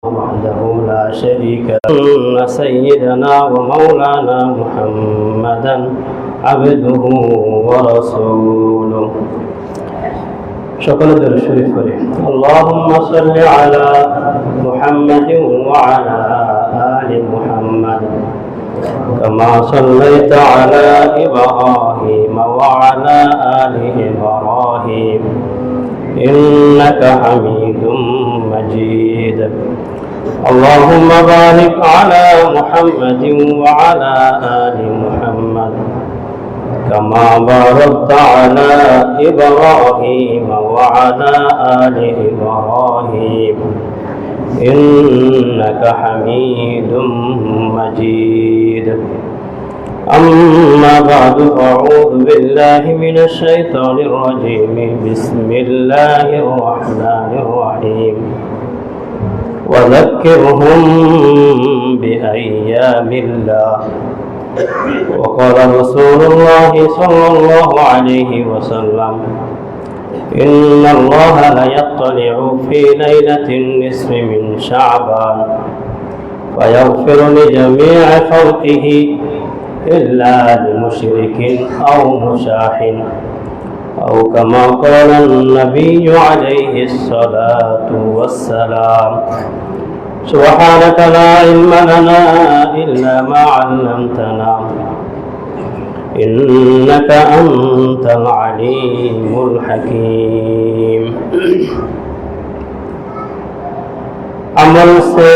وحده لا شريك له أن سيدنا ومولانا محمدا عبده ورسوله شكرا للشريف فريق اللهم صل على محمد وعلى آل محمد كما صليت على إبراهيم وعلى آل إبراهيم إنك حميد مجيد اللهم بارك على محمد وعلى آل محمد كما باركت على إبراهيم وعلى آل إبراهيم إنك حميد مجيد أما بعد فأعوذ بالله من الشيطان الرجيم بسم الله الرحمن الرحيم وذكرهم بأيام الله وقال رسول الله صلى الله عليه وسلم إن الله ليطلع في ليلة النصف من شعبان فيغفر لجميع خلقه إلا لمشرك أو مشاحن أو كما قال النبي عليه الصلاة والسلام سبحانك لا علم لنا إلا ما علمتنا إنك أنت العليم الحكيم अमल से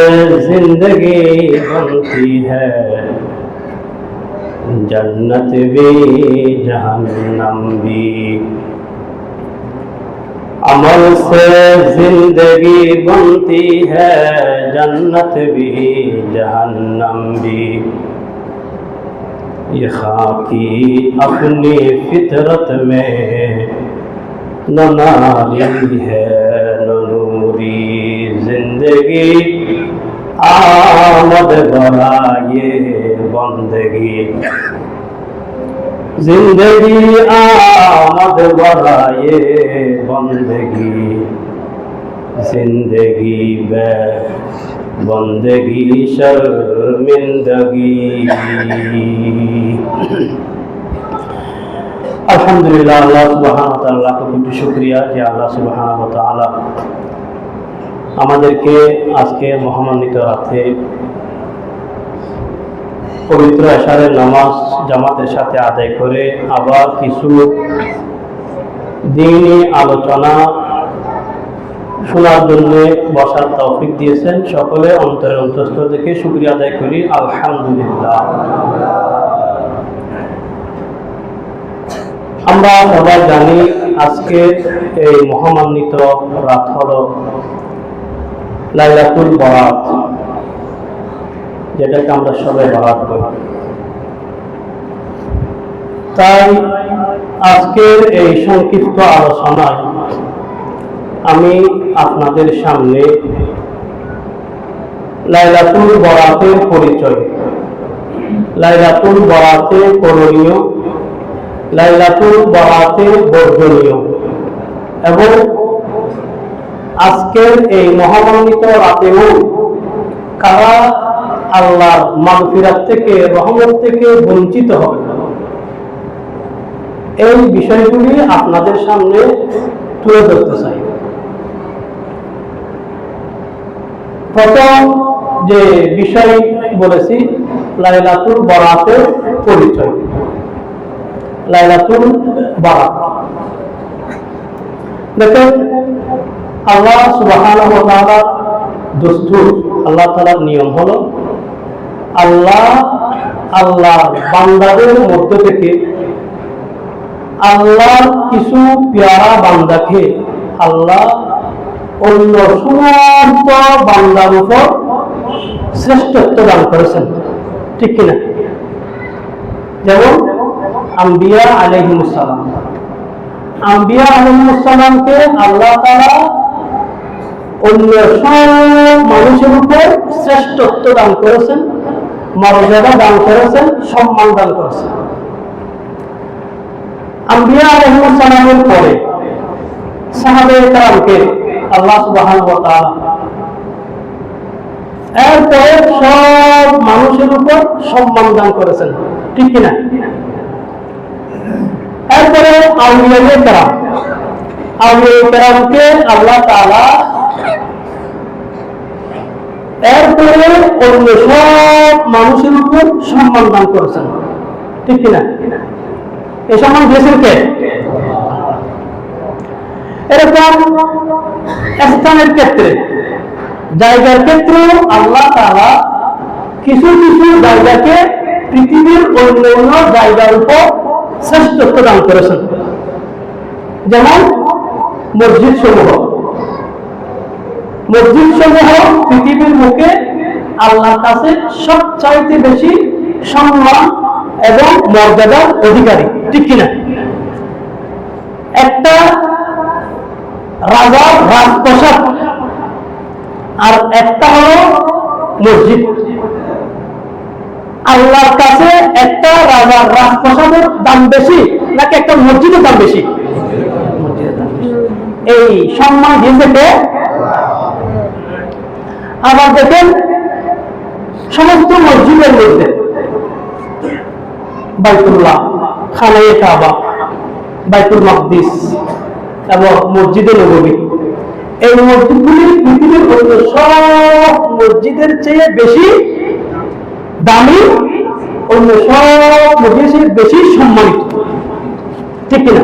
जिंदगी बनती है जन्नत भी जहन्नम भी अमल से जिंदगी बनती है जन्नत भी जहन्नम भी ये खाकी अपनी फितरत में न नारी है न नूरी जिंदगी आमद बराए बंदगी जिंदगी आमद बराए बंदगी जिंदगी बे बंदगी शर्मिंदगी अल्हम्दुलिल्लाह अल्लाह सुब्हानाहु व ताआला को बहुत शुक्रिया कि अल्लाह सुब्हानाहु व ताआला আমাদেরকে আজকে মহামান্বিত রাতে পবিত্র এশারের নামাজ জামাতের সাথে আদায় করে আবার কিছু দ্বীনি আলোচনা শোনার জন্য বসার তৌফিক দিয়েছেন। সকলে অন্তরের অন্তঃস্থল থেকে শুকরিয়া আদায় করি আলহামদুলিল্লাহ। আমরা সবাই জানি আজকে এই মহামান্বিত রাত হলো লাইলাতুল বারাত, যেটাকে আমরা সবাই বারাত বলি। তাই আজকের এই সংক্ষিপ্ত আলোচনায় আমি আপনাদের সামনে লাইলাতুল বারাতের পরিচয়, লাইলাতুল বারাতের করণীয়, লাইলাতুল বারাতের বর্জনীয় এবং আজকের এই মহামান্বিত রাতেও কারা আল্লাহর মাগফিরাত থেকে রহমত থেকে বঞ্চিত হবে, এই বিষয়গুলি আপনাদের সামনে তুলে ধরতে চাই। প্রথম যে বিষয় বলেছি লাইলাতুল বারাতের পরিচয়। লাইলাতুল বারাত দেখেন, আল্লাহ সুবহানাহু ওয়া তাআলার দস্তুর, আল্লাহ তাআলার নিয়ম হলো আল্লাহর বান্দাদের মধ্য থেকে আল্লাহর কিছু পেয়ারা বান্দাকে আল্লাহ অন্য সমস্ত বান্দার উপর শ্রেষ্ঠত্ব দান করেছেন, ঠিক কিনা? যেমন আম্বিয়া আলাইহিমুস সালাম, আম্বিয়া আলাইহিমুস সালামকে আল্লাহ তাআলা অন্য সব মানুষের উপর শ্রেষ্ঠত্ব দান করেছেন, মর্যাদা দান করেছেন, সম্মান দান করেছেন। আম্বিয়া আলাইহিস সালামের পরে সাহাবায়ে কেরামকে আল্লাহ সুবহানাহু ওয়া তাআলা এরপরে সব মানুষের উপর সম্মান দান করেছেন, ঠিক কিনা? এরপরে আউলিয়ায়ে কেরাম, আউলিয়ায়ে কেরামকে আল্লাহ তাআলা এরপরে অন্য সব মানুষের উপর সম্মান দান করেছেন, ঠিক কিনা? এই সম্মান দিয়েছেন কে? এরকম স্থানের ক্ষেত্রে, জায়গার ক্ষেত্রে আল্লাহ তাআলা কিছু কিছু জায়গাকে পৃথিবীর অন্যান্য জায়গার উপর শ্রেষ্ঠত্ব দান করেছেন। যেমন মসজিদ সমূহ, মসজিদ সমূহ পৃথিবীর মুখে আল্লাহর কাছে সবচাইতে বেশি সম্মান এবং মর্যাদার অধিকারী, ঠিক কিনা? একটা রাজার রাজপ্রাসাদ আর একটা হলো মসজিদ। আল্লাহর কাছে একটা রাজার রাজপ্রাসাদের দাম বেশি নাকি একটা মসজিদের দাম বেশি? এই সম্মান দিয়েছে কে? আবার দেখেন সমস্ত মসজিদের মধ্যে বাইতুল্লাহ, খানায়ে কাবা, বাইতুল মাকদিস এবং মসজিদে নববী, এই মসজিদগুলি পৃথিবীর অন্য সব মসজিদের চেয়ে বেশি দামি, অন্য সব মসজিদের বেশি সম্মানিত, ঠিক কিনা?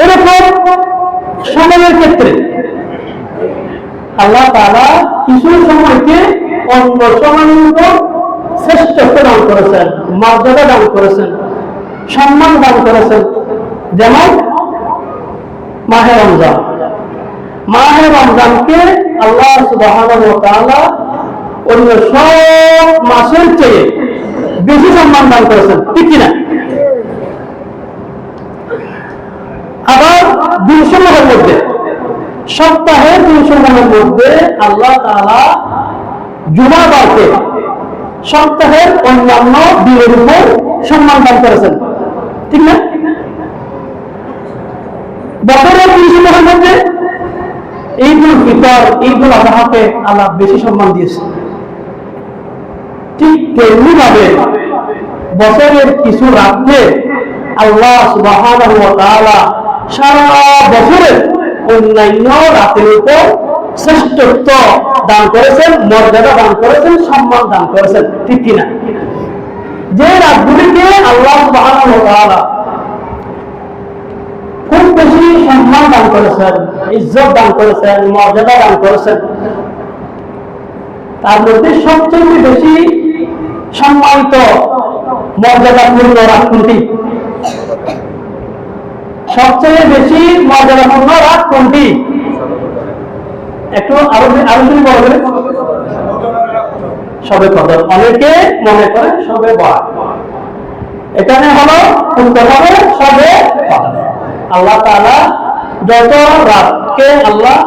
এরকম সময়ের ক্ষেত্রে আল্লাহ তাআলা কিছু সময়কে অন্য সময়ের উপর শ্রেষ্ঠত্ব দান করেছেন, মর্যাদা দান করেছেন, সম্মান দান করেছেন। যেমন মাহে রমজান, মাহে রমজানকে আল্লাহ সুবহানাহু ওয়া তাআলা অন্য সব মাসের চেয়ে বেশি সম্মান দান করেছেন, ঠিক কিনা? আবার দিনসমূহের মধ্যে, সপ্তাহের দিনসমূহের মধ্যে আল্লাহ তাআলা জুমাবারকে সপ্তাহের অন্যান্য দিনের উপর সম্মান দান করেছেন, ঠিক না? বছরের দিনসমূহের মধ্যে ঈদুল ফিতর, ঈদুল আযহাকে আল্লাহ বেশি সম্মান দিয়েছে। ঠিক তেমনি ভাবে বছরের কিছু রাতে আল্লাহ সুবহানাহু ওয়া তাআলা সারা বছরের অন্যান্য রাতের উপর শ্রেষ্ঠত্ব দান করেছেন, মর্যাদা দান করেছেন, সম্মান দান করেছেন, ঠিক কিনা? যে রাতগুলিকে আল্লাহ সুবহানাহু ওয়া তাআলা খুব বেশি সম্মান দান করেছেন, ইজ্জত দান করেছেন, মর্যাদা দান করেছেন, তার মধ্যে সবচেয়ে বেশি সম্মানিত মর্যাদাপূর্ণ রাত কোনটি? সবচেয়ে বেশি মর্যাদাপূর্ণ রাত কোনটি? একটু আরো বলবেন। শবে কদর, অনেকে মনে করে শবে বরাত, এখানে হলো উত্তরভাবে শবে কদর। আল্লাহ তাআলা যত রাতকে আল্লাহ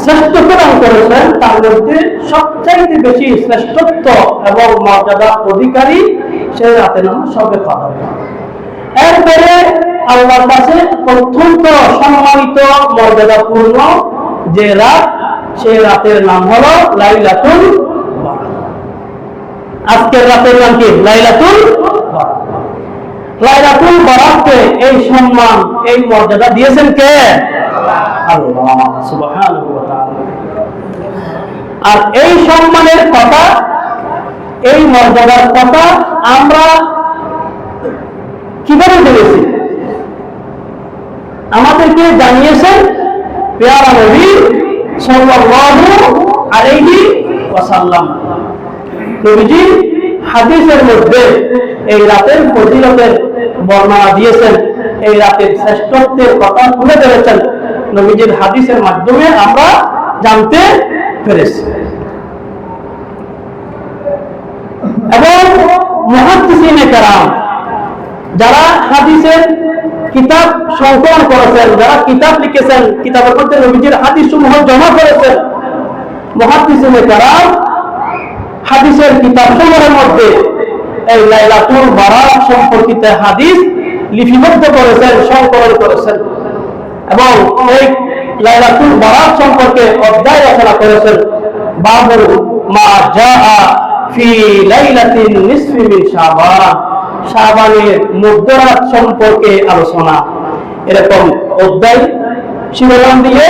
শ্রেষ্ঠত্ব দান করেছেন তার মধ্যে সবচাইতে বেশি শ্রেষ্ঠত্ব এবং মর্যাদা অধিকারী সেই রাতের নাম শবে কদর। এরপরে আল্লাহর কাছে অত্যন্ত সম্মানিত মর্যাদাপূর্ণ যে রাত, সেই রাতের নাম হলো লাইলাতুল বারাত। আজকের রাতের নাম কি? লাইলাতুল বারাত। লাইলাতুল বারাতকে এই সম্মান, এই মর্যাদা দিয়েছেন কে? আল্লাহ সুবহানাহু ওয়া তাআলা। আর এই সম্মানের কথা, এই মর্যাদার কথা আমরা কিভাবে জেনেছি? আমাদেরকে জানিয়েছেন পেয়ারা নবী সাল্লাল্লাহু আলাইহি ওয়াসাল্লাম। নবীজি হাদিসের মধ্যে এই রাতের ফজিলতের বর্ণনা দিয়েছেন, এই রাতের শ্রেষ্ঠত্বের কথা তুলে ধরেছেন। নবীজির হাদিসের মাধ্যমে আমরা জানতে পেরেছি। এবং মুহাদ্দিসিনে কেরাম, যারা হাদিসের কিতাব সংকলন করেছেন, যারা কিতাব লিখেছেন, কিতাবের মধ্যে নবীজির হাদিস সমূহ জমা করেছেন, মুহাদ্দিসিনে কেরাম হাদিসের কিতাব সমূহের মধ্যে এই লাইলাতুল বারাত সম্পর্কিত হাদিস লিপিবদ্ধ করেছেন, সংকলন করেছেন এবং এই লাইলাতুল বারাত সম্পর্কে অধ্যায় রচনা করেছেন। বাবু মা জাআ ফি লাইলাতিন নিসফি মিন শাবান, শাবানের মধ্যরাত সম্পর্কে আলোচনা। এরকম অধ্যায় শিরোনাম দিয়ে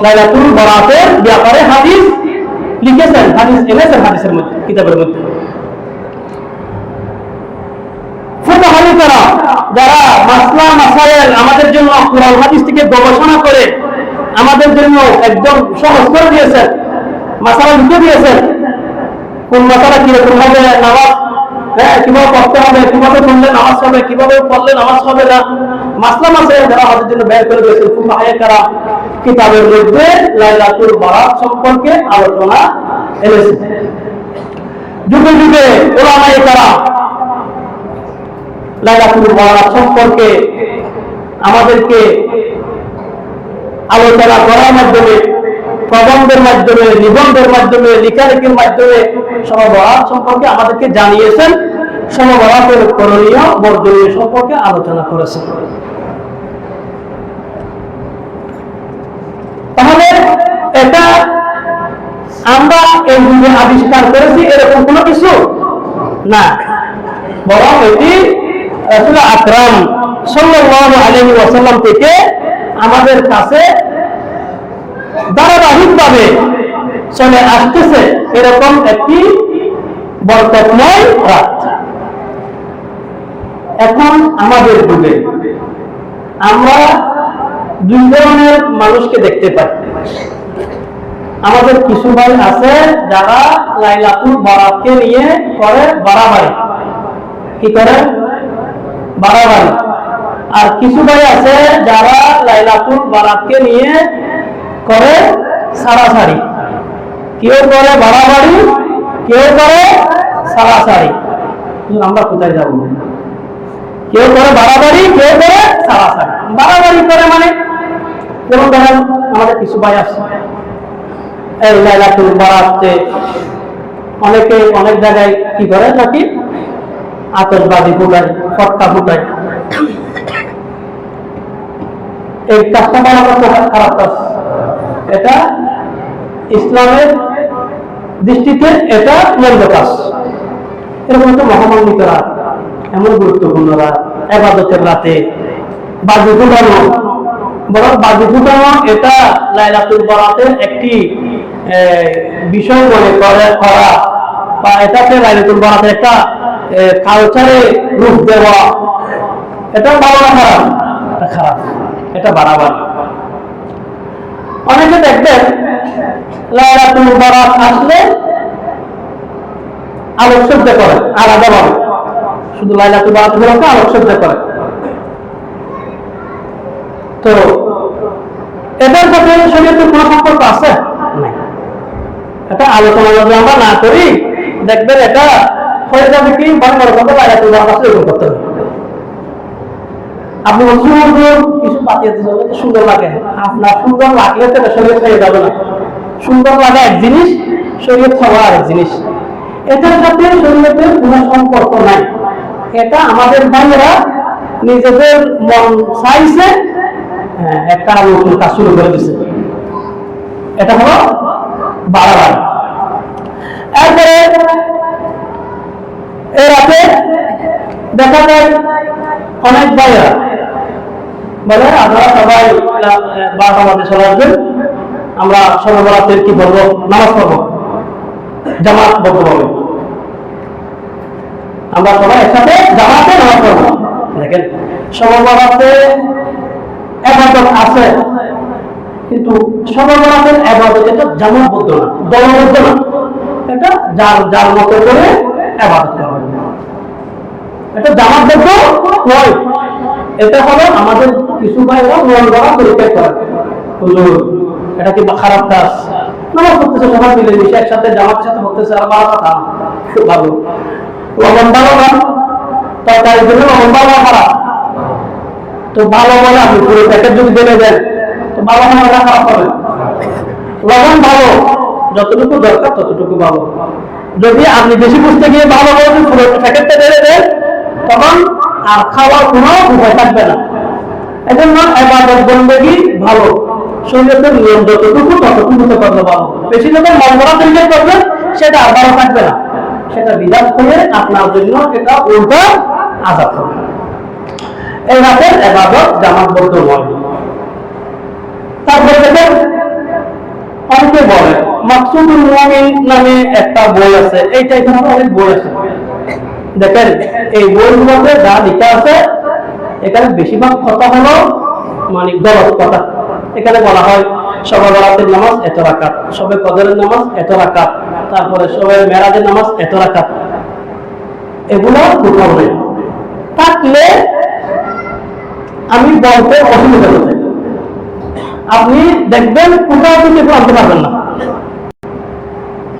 লাইলাতুল বরাতের ব্যাপারে হাদিস লিখেছেন, হাদিস এনেছেন হাদিসের মধ্যে, কিতাবের মধ্যে। ফুকাহারা যারা মাসলা মাসায়েল আমাদের জন্য কোরআন হাদিস থেকে গবেষণা করে আমাদের জন্য একদম সহজ করে দিয়েছেন, মাসালা লিখে দিয়েছেন, কোন মাসালা কিরকম হবে, নামাজ কিভাবে পড়তে হবে, কিভাবে পড়লে নামাজ হবে, কিভাবে পড়লে নামাজ হবে না, মাসলা মাসায়েল যারা আমাদের জন্য বের করে দিয়েছেন ফুকাহারা কিতাবের মধ্যে লাইলাতুল বরাত সম্পর্কে আলোচনা এনেছে। যুগে যুগে উলামায়ে কেরাম লাইলাতুল বরাত সম্পর্কে আমাদেরকে আলোচনা করার মাধ্যমে, প্রবন্ধের মাধ্যমে, নিবন্ধের মাধ্যমে, লেখালেখির মাধ্যমে শবে বরাত সম্পর্কে আমাদেরকে জানিয়েছেন, শবে বরাতের করণীয় বর্জনীয় সম্পর্কে আলোচনা করেছেন। তাহলে এটা আমরা এই যুগে আবিষ্কার করেছি এরকম কোনো কিছু না, বরং এটি রাসূল আকরাম সাল্লাল্লাহু আলাইহি ওয়াসাল্লাম থেকে আমাদের কাছে ধারাবাহিকভাবে চলে আসতেছে এরকম একটি বরকতময় রাত। এখন আমাদের যুগে আমরা দুই ধরনের মানুষকে দেখতে পাই। আমাদের কিছু ভাই আছে যারা লাইলাতুল বরাতকে নিয়ে করে বাড়াবাড়ি, কি করে বাড়াবাড়ি, আর কিছু ভাই আছে যারা লাইলাতুল বরাতকে নিয়ে করে সারাসারি, কেউ করে বাড়াবাড়ি, কেউ করে সারাসারি। আমরা কোথায় যাব? কেউ করে বাড়াবাড়ি, কেউ করে সারাসারি। বাড়াবাড়ি করে মানে যেমন ধরেন আমাদের কিছু ভাই আছে এই লাইলাতুল বরাতে অনেকে অনেক জায়গায় কি করে নাকি আতশবাজি ফুটায়, ফটকা ফুটায়। এই কাজটা করা খারাপ কাজ, এটা ইসলামের দৃষ্টিতে এটা মন্দ কাজ। এরকম একটা মহামান্বিত রাত, এমন গুরুত্বপূর্ণ রাত, ইবাদতের রাতে বাজি ফুটানো, বরং বাজি ফুটানো এটা লাইলাতুল বরাতের একটি বিষয় মনে করা বা এটাকে লাইলাতুল বরাতের একটা কালচারে রূপ দেওয়া, এটা ভালো না খারাপ? এটা খারাপ, এটা বাড়াবাড়ি। অনেকে দেখবেন লাইলাতুল বরাত আসলে আলোকসজ্জা করে আলাদাভাবে, শুধু লাইলাতুল বরাত গুলোকে আলোকসজ্জা করে। তো এদের সাথে শরীয়তের কোনো সম্পর্ক আছে? নাই। এটা আলোচনা যদি আমরা না করি দেখবেন এটা হয়ে যাবে কি মনে করো কথা লাইলাতুল বরাত আসলে এরকম করতে হবে। আপনি সুন্দর কিছু পাঠিয়েতে যাবেন, সুন্দর লাগে, আপনার সুন্দর লাগলে তো শরীয়ত হয়ে যাবে না। সুন্দর লাগা এক জিনিস, শরীয়ত হওয়া আরেক জিনিস। এটার সাথে শরীয়তের কোনো সম্পর্ক নাই। এটা আমাদের ভাইয়েরা নিজেদের মন চাইছে একটা নতুন কাজ শুরু করে দিচ্ছে, এটা হলো বাড়াবাড়ি। এরপরে এর রাতে দেখা যায় অনেক ভাইয়েরা বলে আপনারা সবাই 12টা বাজে চলে আসবেন, আমরা শবে বরাতের কি বলবো নামাজ পড়বো জামাতবদ্ধভাবে, আমরা সবাই একসাথে জামাতে নামাজ পড়বো। দেখেন শবে বরাতে ইবাদত আছে, কিন্তু শবে বরাতের ইবাদত এটা জামাতবদ্ধ না, দলবদ্ধ না, এটা যার যার মতো করে ইবাদত করা হবে, এটা জামাতবদ্ধ নয়। এটা হলো আমাদের কিছু ভাইরা মন গড়া পরীক্ষা করে, হুজুর এটা কি খারাপ কাজ? নামাজ পড়তেছে সবাই মিলে মিশে একসাথে জামাতের সাথে পড়তেছে, আর ভালো কথা, খুব ভালো। লবণ ভালো না, তরকারির জন্য লবণ ভালো খারাপ, তো ভালো বলে আপনি পুরো প্যাকেট যদি দেবে দেন তো ভালো হবে না খারাপ হবে? লবণ ভালো, যতটুকু দরকার ততটুকু ভালো। যদি আপনি বেশি বুঝতে গিয়ে ভালো বলে পুরো প্যাকেটটা দেবে দেন তখন আর খাওয়ার কোনো উপায় থাকবে না। এজন্য ইবাদত বন্দেগী ভালো, শরীয়তের নিয়ম যতটুকু ততটুকু করলে ভালো। বেশি যখন মন গড়া তৈরি করবেন সেটা আর ভালো থাকবে না, সেটা বিদাত হয়ে আপনার জন্য এটা উল্টা আযাব হবে। এই রাতের ইবাদত জামাতবদ্ধ নয়। তারপরে দেখেন অনেকে বলে মাকসুদুল মুমিন নামে একটা বই আছে, এইটা এখানে অনেক বই আছে। দেখেন এই বইগুলোতে যা লেখা আছে এখানে বেশিরভাগ কথা হলো মানে গলত কথা। এখানে বলা হয় শবে বরাতের নামাজ এত রাকাত, শবে কদরের নামাজ এত রাকাত, তারপরে শবে মেরাজের নামাজ এত রাকাত। এগুলো কোথাও নেই। থাকলে আমি বলতে অসুবিধা হচ্ছে, আপনি দেখবেন কোথাও কিন্তু এগুলো আনতে পারবেন না।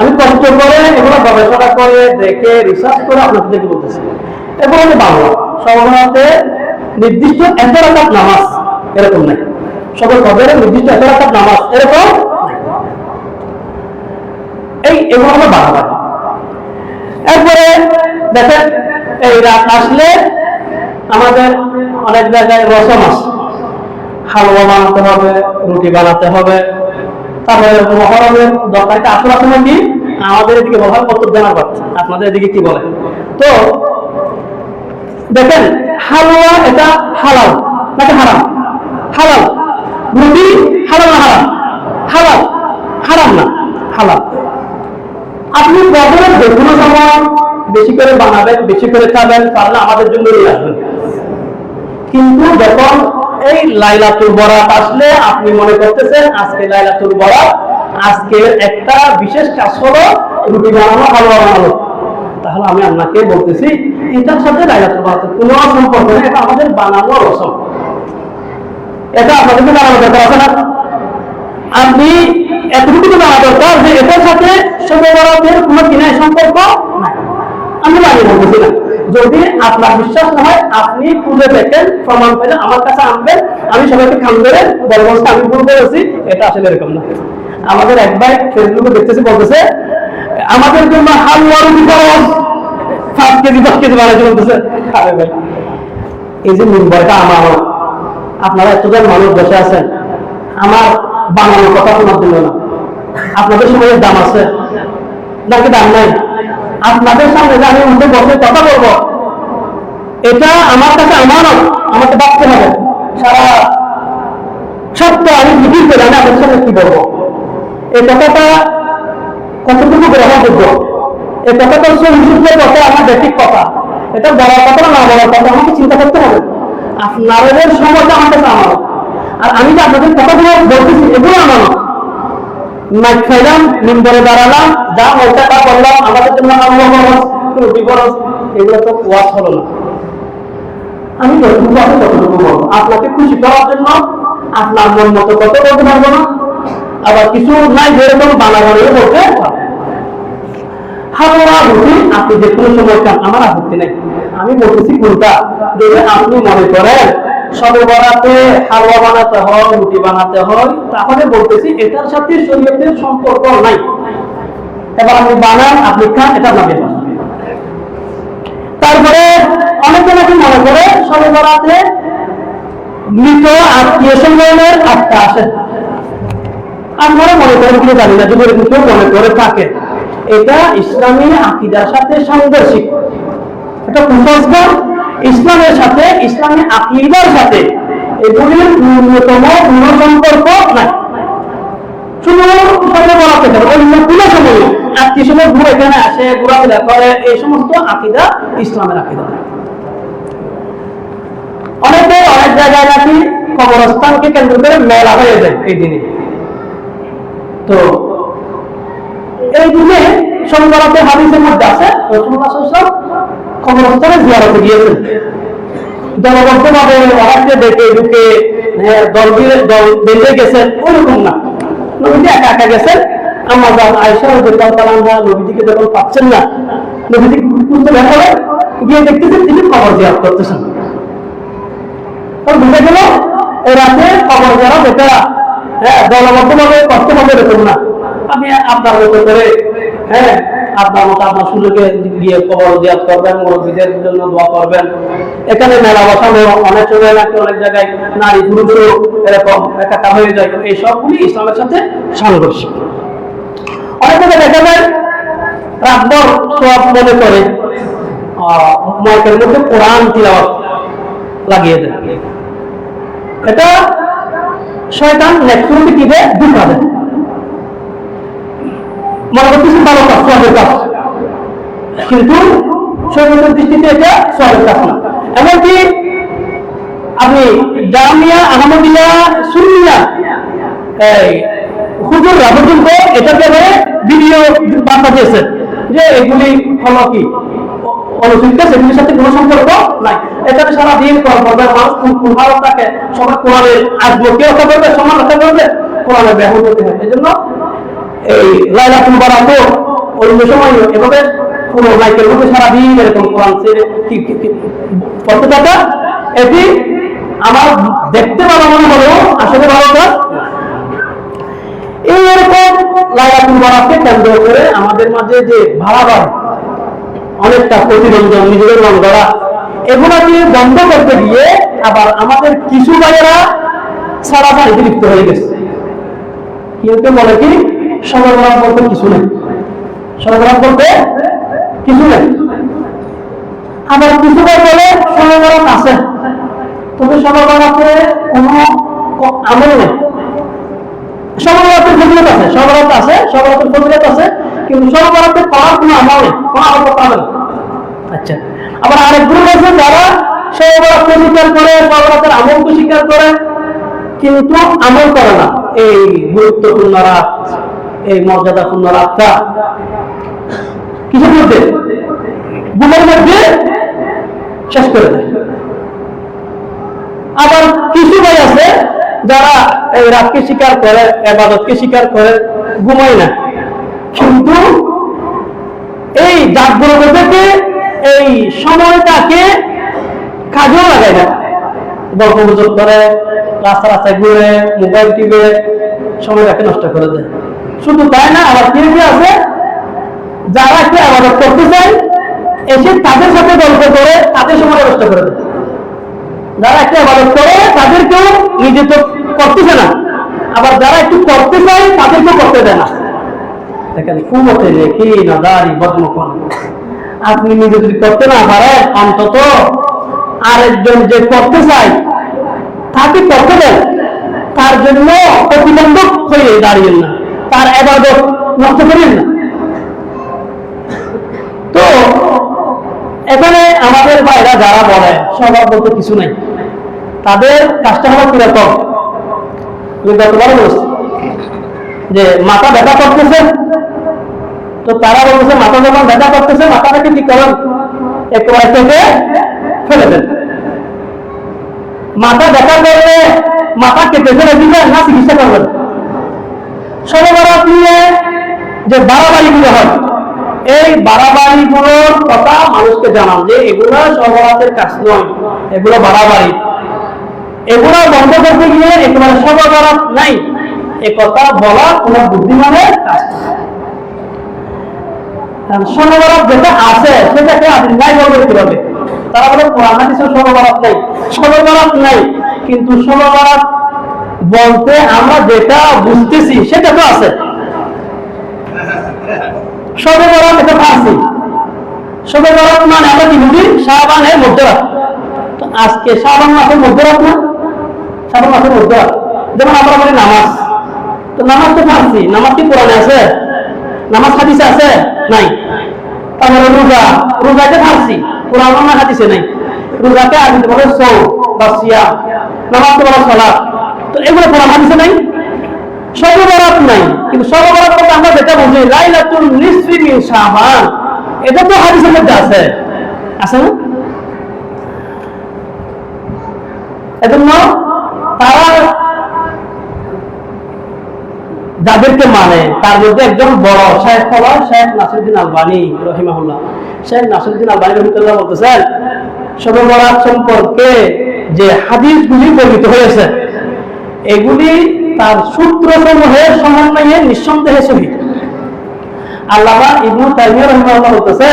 আমি কষ্ট করে এগুলো গবেষণা করে দেখে রিসার্চ করে আপনাদেরকে বলতেছি। এগুলো হচ্ছে বাংলা সর্বনাথে নির্দিষ্ট এত রাকাত নামাজ এরকম নেই, সবে কদরের নির্দিষ্ট এত রাকাত নামাজ এরকম এগুলো হলো বাংলা। এরপরে দেখেন এই রাত আসলে আমাদের অনেক জায়গায় রসম আছে, হালুয়া বানাতে হবে, রুটি বানাতে হবে। তারপরে মহরমের দরকারিটা আসল আসলে কি আমাদের এদিকে বলা হয় কত জানার পাচ্ছে, আপনাদের এদিকে কি বলে? তো দেখেন হালুয়া এটা হালাল নাকি হারাম? হালাল। রুটি হালাল না হারাম? হালাল। হারাম না, হালাল। আপনি প্রবলেম যে কোনো সময় বেশি করে বানাবেন, বেশি করে খাবেন, পারলে আমাদের জন্য নিয়ে আসবেন। কিন্তু যখন এই লাইলাতুল বরাত আসলে আপনি মনে করতেছেন আজকে লাইলাতুল বরাত, আজকে একটা বিশেষ কাজ হলো রুটি বানানো, হালুয়া বানানো, তাহলে আমি আপনাকে বলতেছি এটার সাথে লাইলাতুল বরাতের কোনো সম্পর্ক নেই, এটা আমাদের বানানো রসম। এটা আপনাদেরকে জানানো দরকার আছে না? আপনি এতটুকু জানা দরকার যে এটার সাথে শবে বরাতের কোনো কিনায় সম্পর্ক নাই। আমি জানি বলতেছি না, যদি আপনার বিশ্বাস না হয় আপনি খুঁজে দেখেন, প্রমাণ পেলে আমার কাছে আনবেন, আমি সবাইকে খান ধরে বলবো আমি ভুল করেছি, এটা আসলে এরকম না। আমাদের এক ভাই ফেসবুকে দেখতেছি বলতেছে আমাদের জন্য হালুয়া রুটি খরচ 5 কেজি 10 কেজি বানাইতে বলতেছে। আরে ভাই এই যে মিম্বরটা আমার, আপনারা এতজন মানুষ বসে আছেন, আমার বানানোর কথা শোনার জন্য না। আপনাদের সময়ের দাম আছে নাকি দাম নাই? আপনাদের সামনে যে আমি উঠে বসে কথা বলবো, এটা আমার কাছে আমানত, আমাকে ভাবতে হবে সারা সপ্তাহ আমি জিজ্ঞেস করে আমি আপনাদের সামনে কি বলবো। এই কথাটা কতটুকু গ্রহণযোগ্য, এই কথাটা সহিষ্ণুতার কথা, আমার ব্যক্তিক কথা, এটা বলার কথা না বলার কথা আমাকে চিন্তা করতে হবে। আপনাদের সময়টা আমার কাছে আমানত, আর আমি যে আপনাদের কথাগুলো বলতেছি এগুলো আমানত। মাইক খাইলাম, মিম্বরে দাঁড়ালাম, যা মজা তা করলাম, আমাদের জন্য আল্লাহ খরচ, রুটি খরচ, এগুলো তো ওয়াজ হলো না। আমি যতটুকু আছে ততটুকু বলবো, আপনাকে খুশি করার জন্য। আপনার মন মতো কত বলতে পারবো না, আবার কিছু নাই যেরকম বানাবাড়ি বলতে হালুয়া রুটি আপনি যে কোনো সময় খান, আমার আপত্তি নেই। আমি বলতেছি কোনটা, যদি আপনি মনে করেন শবে বরাতে হালুয়া বানাতে হয়, রুটি বানাতে হয়, তাহলে বলতেছি এটার সাথে শরীয়তের সম্পর্ক নাই। এবার আপনি বানান, আপনি খান, এটা আপনার ব্যাপার। তারপরে অনেকে নাকি মনে করে শবে বরাতে মৃত আত্মীয় স্বজনের আত্মা আসে। আপনারা মনে করেন কি জানি না, যদি এরকম কেউ মনে করে থাকে, এটা ইসলামী আকীদার সাথে সাংঘর্ষিক, এটা কুসংস্কার। ইসলামের সাথে, ইসলামী আকীদার সাথে এগুলির ন্যূনতম কোনো সম্পর্ক নাই। শুধু শবে বরাতে অন্য কোনো সময় আত্মীয় স্বজন ঘুরে এখানে আসে, ঘোরাফেরা করে, এই সমস্ত আকীদা ইসলামের আকীদা। অনেকে অনেক জায়গায় নাকি কবরস্থানকে কেন্দ্র করে মেলা হয়ে যায় এই দিনে। তো এই দিনে শবে বরাতের হাদিসের মধ্যে আছে রাসূলুল্লাহ সাল্লাল্লাহু আলাইহি ওয়াসাল্লাম কবরস্থানে জিয়ারতে গিয়েছেন। দলবদ্ধভাবে অনেককে দেখে ঢুকে দল বেঁধে গেছেন, ওরকম না, নবীজি একা একা গেছেন। আমার আয়েশা রাদিয়াল্লাহু তাআলা আনহা নবীজিকে যখন পাচ্ছেন না, নবীজি খুঁজতে বের হলেন, গিয়ে দেখতেছেন তিনি কবর জিয়ারত করতেছেন। বুঝে গেল এই রাতে কবর জিয়ারত এটা দলবদ্ধভাবে করতে হবে এরকম না। আপনি আপনার মতো করে আপনার মতো আপনার সুযোগে গিয়ে কবর জিয়ারত করবেন, মুরব্বীদের জন্য দোয়া করবেন। এখানে মেলা বসানো, অনেক সময় নাকি অনেক জায়গায় নারী পুরুষও এরকম একাকার হয়ে যায়। এই সবগুলি ইসলামের সাথে সাংঘর্ষিক। অনেক জায়গায় দেখা যায় রাতভর সওয়াব মনে করে মাইকের মধ্যে কোরআন তিলাওয়াত লাগিয়ে দেয়। এটা শয়তান নেক্সটে কি দেয়, ধোঁকা দেয়। মনে করতেছি ভালো কাজ, সওয়াবের কাজ, কিন্তু শয়তানের দৃষ্টিতে এটা সওয়াবের কাজ না। এমনকি আপনি জামিয়া আহমদিয়া সুন্নিয়া হুজুররা পর্যন্ত এটাকে ভিডিও বার্তা দিয়েছেন যে এগুলি হলো কি অনুচিত, এগুলির সাথে কোনো সম্পর্ক নাই। এখানে সারাদিন করবে মানুষ কোন ভালো থাকে, সবাই কোরআনের আজকে রক্ষা করবে, সমান রক্ষা করবে, কোরআনের ব্যবহার করতে হয়। এই জন্য এই লাইলাতুল বারাত অন্য সময় এভাবে কোন মাইকের মধ্যে সারাদিন এরকম কোরআন পড়তে থাকা, এটি আমার দেখতে ভালো মনে হলেও আসলে ভালো কাজ। এইরকম লাইলাতুল বারাতকে কেন্দ্র করে আমাদের মাঝে যে ভাড়াবাড়ি অনেকটা প্রতিবন্ধন, নিজেদের মন গড়া, এগুলাকে বন্ধ করতে গিয়ে আবার আমাদের কিছু ভাইয়েরা ছাড়াছাড়িতে লিপ্ত হয়ে গেছে। কিন্তু বলে কি সরবরাহ বলতে কিছু নেই, সরবরাহ বলতে কিছু নেই। আবার কিছু ভাই বলে সরবরাহ আছে, তবে সরবরাহতে কোনো আমল নেই। সরবরাহের ফজিলত আছে, সরবরাহ আছে, সরবরাহের ফজিলত আছে, কিন্তু সরবরাহতে পাওয়ার কোনো আমল নেই, কোনো আমল পাবে না। আচ্ছা, আবার আরেক গ্রুপ আছে যারা সরবরাহকে স্বীকার করে, সরবরাহের আমলকে স্বীকার করে, কিন্তু আমল করে না। এই গুরুত্বপূর্ণ রাত, এই মর্যাদাপূর্ণ রাতটা কিসের মধ্যে, ঘুমের মধ্যে শেষ করে দেয়। আবার কিছু ভাই আছে যারা এই রাতকে স্বীকার করে, ইবাদতকে স্বীকার করে, ঘুমায় না, কিন্তু এই জাগ্রত থেকে এই সময়টাকে কাজেও লাগায় না, গল্প গুজব করে, রাস্তা রাস্তায় ঘুরে, মোবাইল টিপে সময়টাকে নষ্ট করে দেয়। শুধু তাই না, আবার কেউ কেউ আছে যারা একটু ইবাদত করতে চায়, এসে তাদের সাথে গল্প করে তাদের সময় নষ্ট করে দেয়। যারা একটু ইবাদত করে তাদেরকেও নিজে তো করতেছে না, আবার যারা একটু করতে চায় তাদেরকেও করতে দেয় না। দেখেন কুমতে যে কি নাদারি বদমকন, আপনি নিজে যদি করতে না পারেন, অন্তত আরেকজন যে করতে চায় তাকে করতে দেন, তার জন্য প্রতিবন্ধক হয়ে দাঁড়িয়েন না, তার ইবাদত নষ্ট করেন না। তো এখানে আমাদের ভাইরা যারা বলে সবার বলতে কিছু নেই, তাদের কাজটা হলো কিরকম, গতবার বলছি যে মাথা ব্যথা করতেছে, তো তারা বলতেছে মাথা যখন ব্যথা করতেছে মাথাটাকে কি করেন, একেবারে থেকে ফেলে দেন। মাথা ব্যথা করলে মাথা কেটে ফেলে দিবেন না চিকিৎসা করবেন। সরবরাহ নিয়ে যে বাড়াবাড়িগুলো হয়, এই বাড়াবাড়িগুলোর কথা মানুষকে জানান যে এগুলো সরবরাহের কাজ নয়, এগুলো বাড়াবাড়ি। এগুলো বন্ধ করতে গিয়ে একেবারে সরবরাহ নাই এ কথা বলা কোন বুদ্ধিমানের কাজ। সরবরাহ যেটা আছে সেটাকে আপনি নাই বলবে কিভাবে? তারা বলে কোরআন হাদিসে সরবরাহ নেই, সরবরাহ নাই, কিন্তু সরবরাহ বলতে আমরা যেটা বুঝতেছি সেটা তো আছে। সরবরাহ এটা আছে, সরবরাহ মানে আমরা কি বুঝি, শাবানের মধ্যরাত। তো আজকে শাবান মাসের মধ্যরাত না, শাবান মাসের মধ্যরাত। যেমন আমরা বলি নামাজ, তো নামাজ তো ফার্সি, নামাজ কি কোরআনে আছে? নামাজ হাদিসে আছে? নাই। তারপরে রোজা, রোজাকে ফার্সি, কোরআন না হাদিসে নাই। রোজাকে আরবিতে বলে সওম বা সিয়াম, নামাজকে বলে সালাত। তো এগুলো কোরআন হাদিসে নাই। সরবরাহ নাই, কিন্তু সরবরাহ করতে আমরা যেটা বুঝি লাইলাতুল নিসফি মিন শাবান, এটা তো হাদিসের মধ্যে আছে, আছে না? এজন্য তারা যাদেরকে মানে তার মধ্যে একজন বড় শেখ হলো শেখ নাসিরউদ্দিন আলবানী রাহিমাহুল্লাহ। শেখ নাসিরউদ্দিন আলবানী রাহিমাহুল্লাহ বলতেছেন সরবরাহ সম্পর্কে যে হাদিসগুলি বর্ণিত হয়েছে এগুলি তার সূত্রসমূহের সমন্বয়ে নিঃসন্দেহে সহিহ। আল্লামা ইবনু তাইমিয়া রাহিমাহুল্লাহ বলতেছে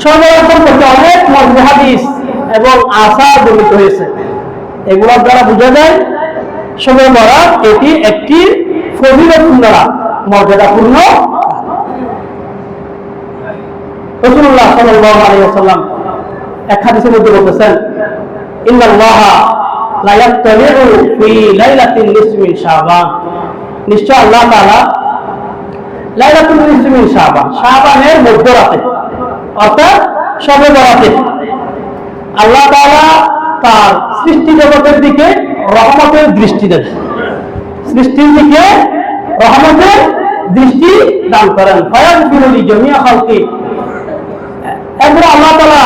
শবে বরাত সম্পর্কে অনেক মজবুত হাদিস এবং আসার বর্ণিত হয়েছে। এগুলোর দ্বারা বোঝা যায় শবে বরাত এটি একটি ফজিলতপূর্ণ রাত, মর্যাদাপূর্ণ। রাসূলুল্লাহ সাল্লাল্লাহু আলাইহি ওয়াসাল্লাম এক হাদিসের মধ্যে বলতেছেন ইন্নাল্লাহা লা ইয়াত্তালিউ ফি লাইলাতিন নিসফি মিন শাবান, নিশ্চয় আল্লাহ তাআলা লাইলাতুল নিসফি মিন শাবান, শাবানের মধ্যরাতে অর্থাৎ শবে বরাতে আল্লাহ তাআলা তার সৃষ্টি জগতের দিকে রহমতের দৃষ্টি দেন, সৃষ্টির দিকে রহমতের দৃষ্টি দান করেন। ফায়াগফিরু লিজামিআ খালকি, এরপর আল্লাহ তাআলা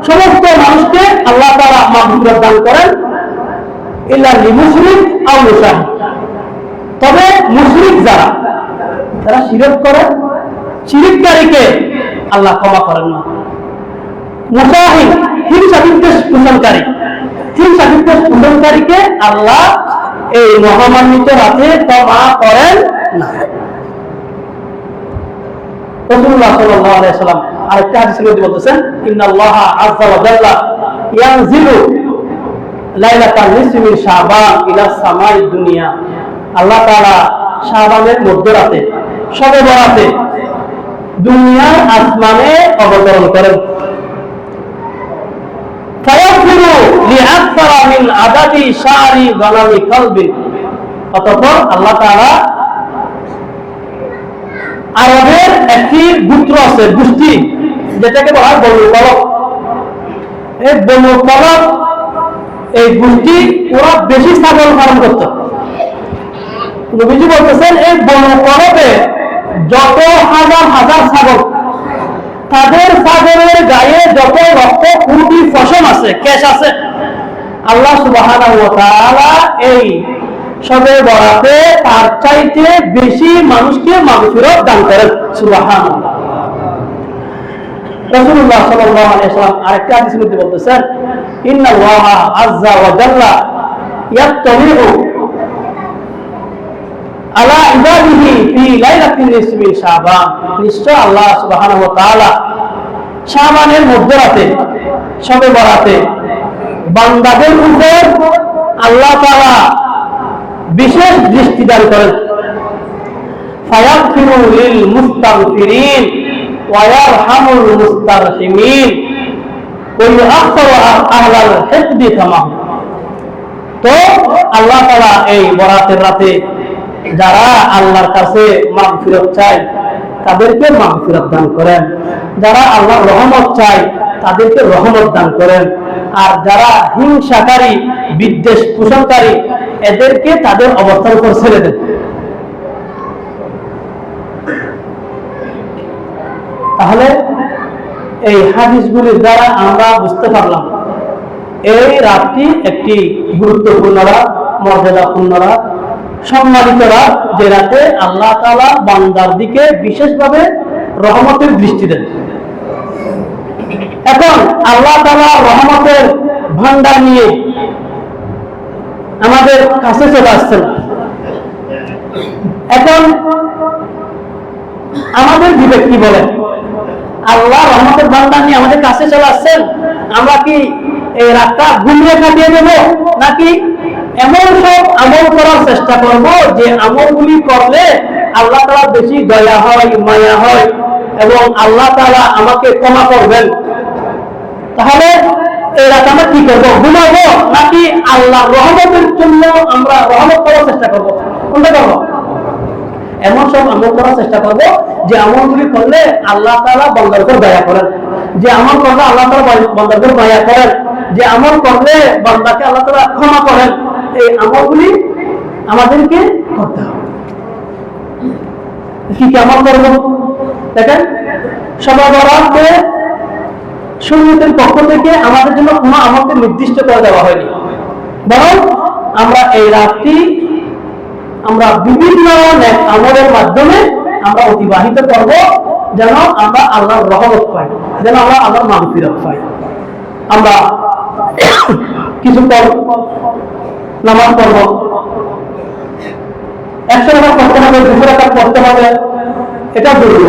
সমস্ত মানুষকে আল্লাহ তাআলা মাগফিরাত দান করেন ইল্লা লিমুশরিক আও মুশাহিদ, তবে মুশরিক যারা শিরক করে, শিরককারীকে আল্লাহ ক্ষমা করেন না। মুশাহিদ হিংসা বিদ্বেষ পোষণকারী, হিংসা বিদ্বেষ পোষণকারীকে আল্লাহ এই মহামান্বিত রাতে ক্ষমা করেন না। রাসূলুল্লাহ সাল্লাল্লাহু আলাইহি ওয়াসাল্লাম আরেকটা হাদিসের মধ্যে বলতেছেন ইন্নাল্লাহা আযজা ওয়া জাল্লা ইয়ানজিলু লাইলাতান নিসফি মিন শাবান ইলা সামাই দুনিয়া, আল্লাহ তাআলা শাবানের মধ্যরাতে শবে বরাতে দুনিয়ার আসমানে অবতরণ করেন। ফায়াগফিরু লিআকসারা মিন আদাদি শারি গানামি কলবি, অতঃপর আল্লাহ তাআলা আরবের একটি গোত্র আছে, গোষ্ঠী, যেটাকে বলা হয় বনু কলব। এই বনু কলব, এই গোষ্ঠী ওরা বেশি ছাগল পালন করত। নবীজি বলতেছেন এই বনু কলবে যত হাজার হাজার ছাগল, তাদের ছাগলের গায়ে যত রক্ত কুটি পশম আছে, কেশ আছে, আল্লাহ সুবহানাহু ওয়া তাআলা এই শবে বরাতে তার চাইতে বেশি মানুষকে মাগফিরাত দান করেন। সুবহানাল্লাহ। রাসূলুল্লাহ সাল্লাল্লাহু আলাইহি ওয়াসাল্লাম আরেকটা হাদিসের মধ্যে বলতেছেন ইন্নাল্লাহা আযজা ওয়া জাল্লা ইয়াত্তালিউ আলা ইবাদিহি ফি লাইলাতিন নিসফি মিন শাবান, নিশ্চয় আল্লাহ সুবহানাহু ওয়া তাআলা শাবানের মধ্যরাতে শবে বরাতে বান্দাদের উপর আল্লাহ তাআলা বিশেষ দৃষ্টি দান করেন। ফায়াগফিরু লিল মুস্তাগফিরিন ওয়া ইয়ারহামুল মুস্তারহিমিন ওয়া ইউআখিরু আহলাল হিকদি কামা। তো আল্লাহ তাআলা এই বরাতের রাতে যারা আল্লাহর কাছে মাগফিরাত চায় তাদেরকে মাগফিরাত দান করেন, যারা আল্লাহর রহমত চায় তাদেরকে রহমত দান করেন, আর যারা হিংসাকারী বিদ্বেষ পোষণকারী এদেরকে তাদের অবস্থার উপর ছেড়ে দেন। তাহলে এই হাদিসগুলির দ্বারা আমরা বুঝতে পারলাম এই রাতটি একটি গুরুত্বপূর্ণ রাত, মর্যাদাপূর্ণ রাত, সম্মানিত রাত, যে রাতে আল্লাহ তাআলা বান্দার দিকে বিশেষভাবে রহমতের দৃষ্টি দেন। এখন আল্লাহ তাআলা রহমতের ভান্ডার নিয়ে আমাদের কাছে চলে আসছেন। এখন আমাদের বিবেক কি বলে? আল্লাহ রহমতের ভান্ডার নিয়ে আমাদের কাছে চলে আসছেন, আমরা কি এই রাতটা ঘুমিয়ে কাটিয়ে দেব, নাকি এমন সব আমল করার চেষ্টা করব যে আমলগুলি করলে আল্লাহ তাআলা বেশি দয়া হয়, মায়া হয় এবং আল্লাহ তাআলা আমাকে ক্ষমা করবেন? তাহলে এই রাত আমরা কি করবো? ঘুমাবো নাকি আল্লাহ রহমতের জন্য আমরা রহমত করার চেষ্টা করবো? কোনটা করবো? এমন সব আমল করার চেষ্টা করবো যে আমলগুলি করলে আল্লাহ তাআলা বান্দার উপর দয়া করেন, যে আমল করলে আল্লাহ তাআলা বান্দার উপর দয়া করেন, যে আমল করলে বান্দাকে আল্লাহ তাআলা ক্ষমা করেন। এই আমলগুলি আমাদেরকে করতে হবে। কি আমল করবো? দেখেন, শবে বরাতে শরীয়তের পক্ষ থেকে আমাদের জন্য কোনো আমলকে নির্দিষ্ট করে দেওয়া হয়নি, বরং আমরা এই রাতটি আমরা বিভিন্ন আমলের মাধ্যমে আমরা অতিবাহিত করব, যেন আমরা আল্লাহর রহমত পাই, যেন আমরা আল্লাহর মাগফিরাত পাই। আমরা কিছু নামাজ পড়ব, 100 রাকাত পড়তে হবে, 200 রাকাত পড়তে হবে, এটা জরুরি,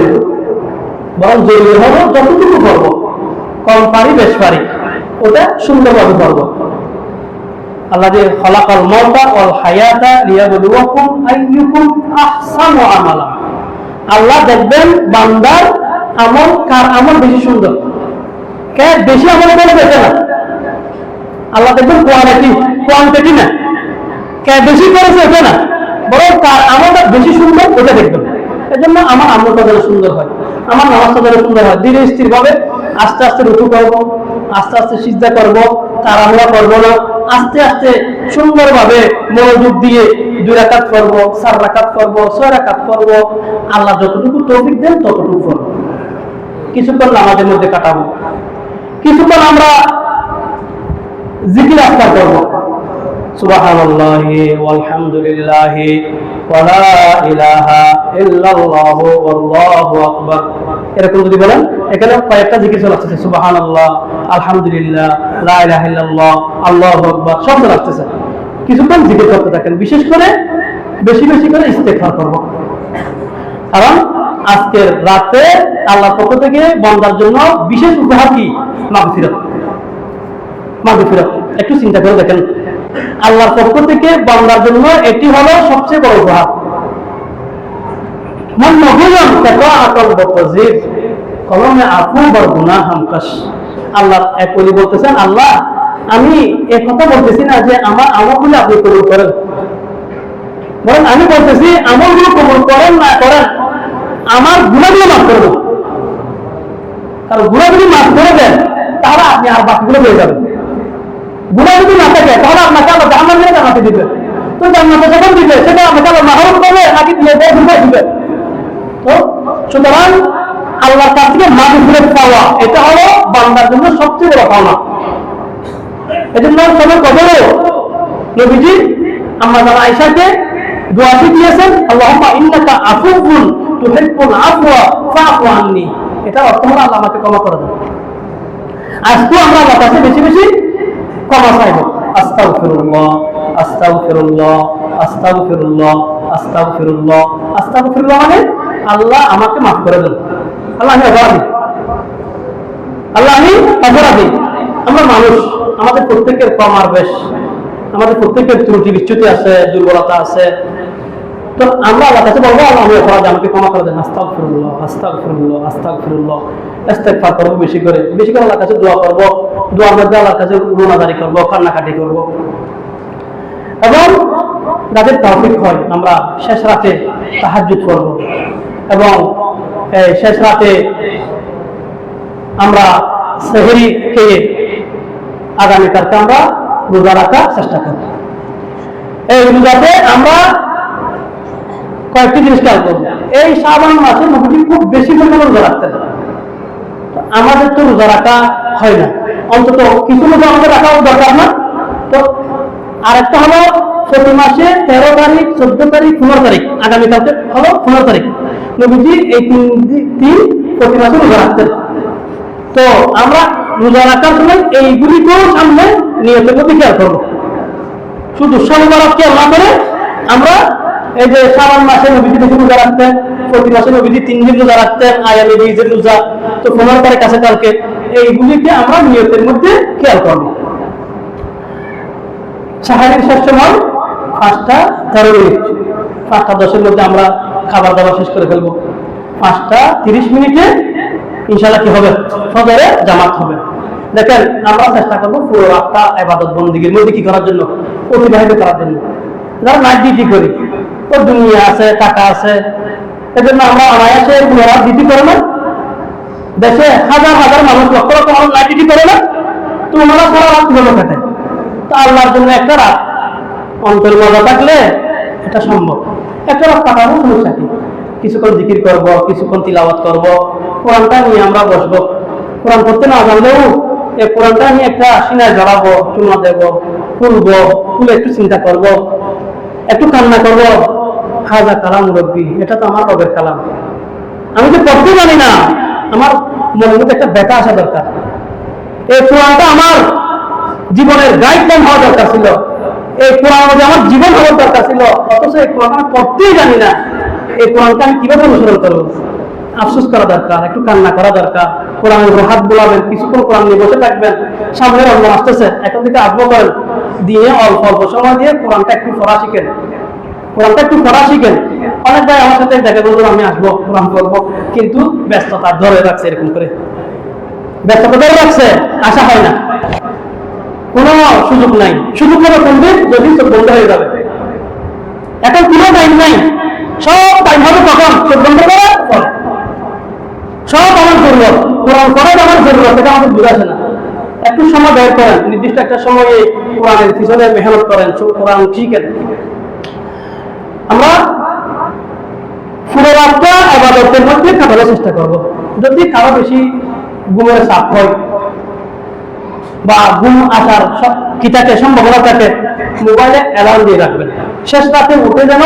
বরং জরুরি হলো যতটুকু করবো, কম পারি বেশ পারি, ওটা সুন্দরভাবে করবো। আল্লাহ যে খলাকাল মাউতা ওয়াল হায়াতা লিয়াবলুয়াকুম আইয়ুকুম আহসানু আমালা। আল্লাহ দেখবেন বান্দার আমল, কার আমল বেশি সুন্দর, কে বেশি আমল করে দেখে না। আল্লাহ দেখবেন কোয়ালিটি, কোয়ান্টিটি না, কে বেশি করেছে ওটা না, বরং কার আমলটা বেশি সুন্দর ওটা দেখবেন। এই জন্য আমার আমলটা যেন সুন্দর হয়, আমার নামাজটা যেন সুন্দর হয়। ধীরে স্থির ভাবে আস্তে আস্তে রুকু করবো, আস্তে আস্তে সিজদা করবো, তাড়াহুড়া করবো না, আস্তে আস্তে সুন্দরভাবে মনোযোগ দিয়ে 2 রাকাত করবো, 4 রাকাত করবো, 6 রাকাত করবো। আল্লাহ যতটুকু তৌফিক দেন ততটুকু করবো। কিছুক্ষণ নামাজের মধ্যে কাটাবো, কিছুক্ষণ আমরা জিকির আজকার করবো, সুবহানাল্লাহি ওয়ালহামদুলিল্লাহি ওয়া লা ইলাহা ইল্লাল্লাহু ওয়াল্লাহু আকবার, এরকম যদি বলেন। এখানে কয়েকটা জিকির চলে আসছে, সুবহানাল্লাহ, আলহামদুলিল্লাহ, লা ইলাহা ইল্লাল্লাহ, আল্লাহু আকবার, সব চলে আসছে। কিছুক্ষণ জিকির করতে থাকেন, বিশেষ করে বেশি বেশি করে ইস্তেগফার করব। কারণ আজকের রাতে আল্লাহর পক্ষ থেকে বান্দার জন্য বিশেষ উপহার কি? মাগফিরাত। মাগফিরাত একটু চিন্তা করে দেখেন, আল্লাহর পক্ষ থেকে বান্দার জন্য এটি হলো সবচেয়ে বড় উপহার। মন নবুলন তাকা আকল বকজিব কলমে আফু বর গুনাহ হামকাশ। আল্লাহ এক ওলি বলতেছেন, আল্লাহ আমি এই কথা বলতেছি না যে আমার আমলগুলো আপনি কবুল করেন, বরং আমি বলতেছি আমলগুলো কবুল করেন না করেন, আমার গুনাহগুলো মাফ করে দেন। কারণ গুনাহগুলো মাফ করে দেন তাহলে আপনি আর বাকিগুলো পেয়ে যাবেন। গুনাহ যদি না থাকে তাহলে আপনাকে আল্লাহ জান্নাতে জান্নাতে দিবে। তো জান্নাতে যখন দিবে সেটা আপনাকে আল্লাহ মাহরুম করবে নাকি দিয়ে দিবে? তো সুতরাং আল্লাহর কাছ থেকে মাগফিরাত পাওয়া এটা হলো বান্দার জন্য সবচেয়ে বড় পাওনা। এজন্য সবাই কবরে নবীজি আম্মা জান আয়েশাকে দোয়া দিয়েছেন, আল্লাহুম্মা ইন্নাকা আফুউন তুহিব্বুল আফওয়া ফাআফু আন্নি। এটা অর্থ হলো আল্লাহ আমাকে ক্ষমা করে দেন। আজকে আমরা আল্লাহর কাছে বেশি বেশি ক্ষমা চাইব। আস্তাগফিরুল্লাহ, আস্তাগফিরুল্লাহ, আস্তাগফিরুল্লাহ, আস্তাগফিরুল্লাহ। আস্তাগফিরুল্লাহ মানে আল্লাহ আমাকে মাফ করে দেন, আল্লাহ আমি অপরাধী, আল্লাহ আমি অপরাধী। আমরা মানুষ, আমাদের প্রত্যেকের কম আর বেশ, আমাদের প্রত্যেকের ত্রুটি বিচ্যুতি আছে, দুর্বলতা আছে। তো আমরা আল্লাহর কাছে বলবো, আল্লাহ আমি অপরাধী, আমাকে ক্ষমা করে দেন। আস্তাগফিরুল্লাহ, আস্তাগফিরুল্লাহ, আস্তাগফিরুল্লাহ। ইস্তেগফার করব বেশি করে, বেশি করে আল্লাহর কাছে দোয়া করব, দোয়ার মধ্যে আল্লাহর কাছে রোনাদারি করব, কান্নাকাটি করব। এবং যাদের তৌফিক হয় আমরা শেষ রাতে তাহাজ্জুদ করব, এবং শেষ রাতে আমরা সেহরি খেয়ে আগামীকালকে আমরা রোজা রাখার চেষ্টা করব। এই রোজাতে আমরা কয়েকটি জিনিস খেয়াল করব। এই শাবান মাসে নবী খুব বেশি পরিমাণে রোজা রাখতেন, আমাদের তো রোজা রাখা হয় না, অন্তত কিছু রোজা আমাদের রাখা দরকার না। তো আরেকটা হলো প্রতি মাসে 13 তারিখ, 14 তারিখ, 15 তারিখ, আগামীকালকে হলো 15 তারিখ, নবীজি এই তিন প্রতি মাসে রোজা রাখতেন। তো আমরা রোজা রাখার সময় এইগুলিকেও সামনে নিয়তের মধ্যে খেয়াল করবো। শুধু সোমবার খেয়াল না করে আমরা এই যে শাবান মাসে নবীজি বেশি রোজা রাখতেন, প্রতি মাসে নবীজি 3 দিন রোজা রাখতেন, আয়ামে বীজের রোজা, তো 15 তারিখ আছে কালকে, এইগুলিকে আমরা নিয়তের মধ্যে খেয়াল করবো। সাহারির শেষ সময় 5টা 13 মিনিট, 5টা 10-এর মধ্যে আমরা খাবার দাবার শেষ করে ফেলবো। 5টা 30 মিনিটে ইনশাআল্লাহ কি হবে? ফজরে জামাত হবে। দেখেন আমরা চেষ্টা করবো পুরো রাতটা ইবাদত বন্দেগীর মধ্যে কি করার জন্য? অতিবাহিত করার জন্য। যারা নাইট ডিউটি করি, তো দুনিয়া আছে, টাকা আছে, এজন্য আমরা অনায়াসে পুরো রাত ডিউটি করে না। দেশে হাজার হাজার মানুষ, লক্ষ লক্ষ মানুষ নাইট ডিউটি করে না, তো ওনারা সারা রাত কিভাবে কাটে? তো আল্লাহর জন্য একটা রাত অন্তর মজা থাকলে এটা সম্ভব। একটা রাত কাটাবো, সমস্যা কি? কিছুক্ষণ জিকির করবো, কিছুক্ষণ তিলাওয়াত করবো, কোরআনটা নিয়ে আমরা বসবো। কোরআন পড়তে না জানলেও এই কোরআনটা নিয়ে একটা সিনায় জড়াবো, চুমা দেবো, ফুলবো, ফুলে একটু চিন্তা করবো, একটু কান্না করবো। হাজা কালাম রব্বি, এটা তো আমার রবের কালাম, আমি তো পড়তে জানি না, আমার মনের মধ্যে একটা ব্যথা আসা দরকার। এই কোরআনটা আমার জীবনের গাইডলাইন হওয়া দরকার ছিল, এই কোরআন মধ্যে আমার জীবন হওয়ার দরকার ছিল, অথচ এই কোরআন আমি পড়তেই জানি না। এই কোরআনকে আমি কিভাবে অনুসরণ করবো? আফসোস করা দরকার, একটু কান্না করা দরকার। কোরআনের উপর হাত বোলাবেন, কিছুক্ষণ কোরআন নিয়ে বসে থাকবেন, সামনে রমজান আসতেছে, এখন থেকে আগ্রহ করেন, দিয়ে অল্প অল্প সময় দিয়ে কোরআনটা একটু পড়া শিখেন, কোরআনটা একটু পড়া শিখেন। অনেক ভাই আমার সাথে দেখে বলবো আমি আসবো কোরআন করবো, কিন্তু ব্যস্ততা ধরে রাখছে, এরকম করে ব্যস্ততা ধরে রাখছে, আসা হয় না, কোনো সুযোগ নাই। সুযোগ করে করবে যদি চোখ বন্ধ হয়ে যাবে। এখন কোনো টাইম নাই, সব টাইম হবে কখন? চোখ বন্ধ করে পড়ে। সব আমার জরুরত, কোরআন করাই আমার জরুরত, এটা আমাদের বুঝাচ্ছে না। একটু সময় বের করেন, নির্দিষ্ট একটা সময়ে কোরআনের পিছনে মেহনত করেন, কোরআন শিখেন। আমরা পুরো রাতটা ইবাদতের মধ্যে কাটানোর চেষ্টা করব। যদি কারো বেশি ঘুমের চাপ হয় বা ঘুম আসার কি থাকে, সম্ভাবনা থাকে, মোবাইলে অ্যালার্ম দিয়ে রাখবেন। শেষ রাতে উঠে যেন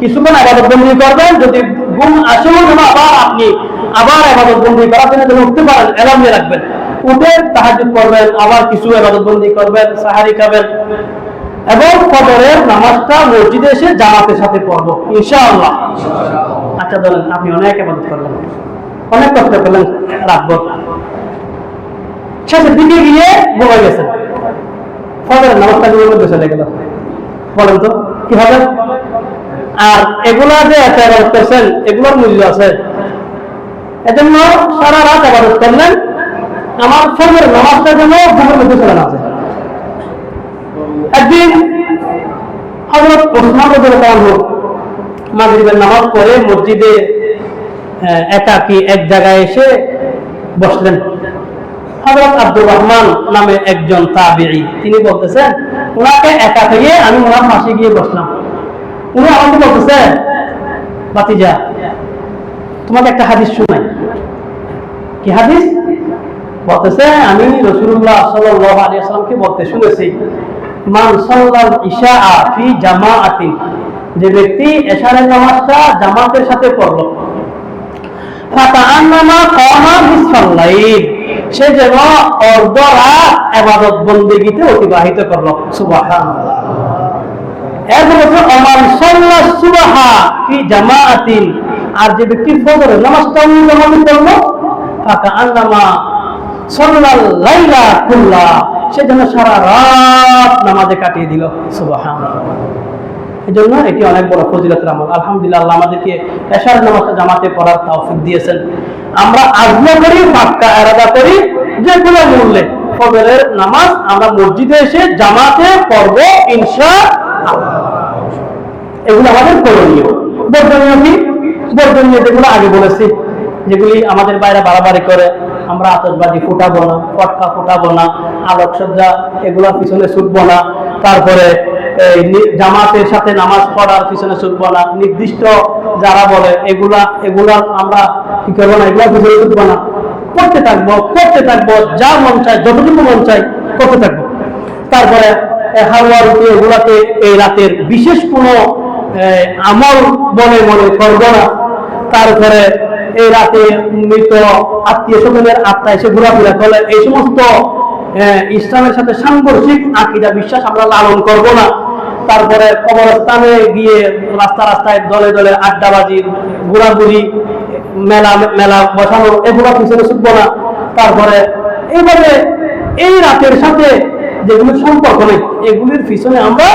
কিছুক্ষণ ইবাদত বন্দী করবেন। যদি ঘুম আসেও যেন আপনি আবার ইবাদত বন্দী করার জন্য যেন উঠতে পারেন, অ্যালার্ম দিয়ে রাখবেন। উঠে তাহাজ্জুদ করবেন, আবার কিছু ইবাদত বন্দী করবেন, সাহারি খাবেন, এবং ফজরের নামাজটা মসজিদে এসে জামাতের সাথে পড়বো ইনশাআল্লাহ। আচ্ছা ধরেন আপনি অনেক ইবাদত করলেন, অনেক কষ্ট করলেন, রাতভর, শেষের দিকে গিয়ে ঘুমাই গেছেন, ফজরের নামাজটা ঘুমের মধ্যে চলে গেল, বলেন তো কি হবে? আর এগুলা যে এত ইবাদত করছেন, এগুলোর মূল্য আছে। এজন্য সারা রাত ইবাদত করলেন, আমার ফজরের নামাজটা যেন ঘুমের মধ্যে চলে না যায়। একদিন হযরত ওসমান রাদিয়াল্লাহু আনহু মাগরিবের নামাজ পড়ে মসজিদে একাকী এক জায়গায় এসে বসলেন। হযরত আব্দুর রহমান নামে একজন তাবিঈ, তিনি বলতেছেন, ওনাকে একা পেয়ে আমি ওনার পাশে গিয়ে বসলাম। উনি আমাকে বলতেছে, ভাতিজা তোমাকে একটা হাদিস শোনাই। কি হাদিস? বলতেছে, আমি রাসূলুল্লাহ সাল্লাল্লাহু আলাইহি ওয়াসাল্লামকে বলতে শুনেছি, মান সাল্লাল ইশা ফি জামাআতিন, যে ব্যক্তি এশারের নামাজটা জামাতের সাথে পড়ল, ফাতাআন্নামা কামা নিসফাল লাইল, সে যেন অর্ধ রাত ইবাদত বন্দেগীতে অতিবাহিত করলো। সুবহানাল্লাহ। এরপর ওমান সাল্লাস সুবহা ফি জামাআতিন, আর যে ব্যক্তি ফজরের নামাজটা জামাতে পড়ল, ফাতাআন্নামা সাল্লাল লাইলা কুল্লা, সে যেন সারা রাত নামাজে কাটিয়ে দিল। সুবহানাল্লাহ। এজন্য এটি অনেক বড় ফজিলতের আমল। আলহামদুলিল্লাহ, আল্লাহ আমাদেরকে এশার নামাজটা জামাতে পড়ার তৌফিক দিয়েছেন। আমরা আজমা করি, পাক্কা ইরাদা করি যে কোনো মূল্যে ফজরের নামাজ আমরা মসজিদে এসে জামাতে পড়ব ইনশাআল্লাহ। এগুলো আমাদের করণীয়। বর্জনীয় কি? বর্জনীয় যেগুলো আগে বলেছি, যেগুলি আমাদের বাইরে বাড়াবাড়ি করে, আমরা আতশবাজি ফুটাবো না, পটকা ফুটাবো না, আলোকসজ্জা এগুলোর পিছনে ছুটবো না, তারপরে জামাতের সাথে নামাজ পড়ার পিছনে ছুটবো না, নির্দিষ্ট যারা বলে এগুলা আমরা কি করবো না, এগুলা পিছনে ছুটবো না, করতে থাকবো, যা মন চায়, যতটুকু মন চায় করতে থাকবো। তারপরে হালুয়া রুটি এগুলাকে এই রাতের বিশেষ কোনো আমল বলে মনে করবো না। তারপরে এই রাতে মৃত আত্মীয় স্বজনের আত্মা এসে ঘোরাফেরা করে, এই সমস্ত ইসলামের সাথে সাংঘর্ষিক আকীদা বিশ্বাস আমরা লালন করব না। তারপরে কবরস্থানে গিয়ে রাস্তায় দলে দলে আড্ডাবাজি, ঘোরাঘুরি, মেলা বসানো, এগুলো পিছনে ছুটবো না। তারপরে এইভাবে এই রাতের সাথে যেগুলির সম্পর্ক নেই এগুলির পিছনে আমরা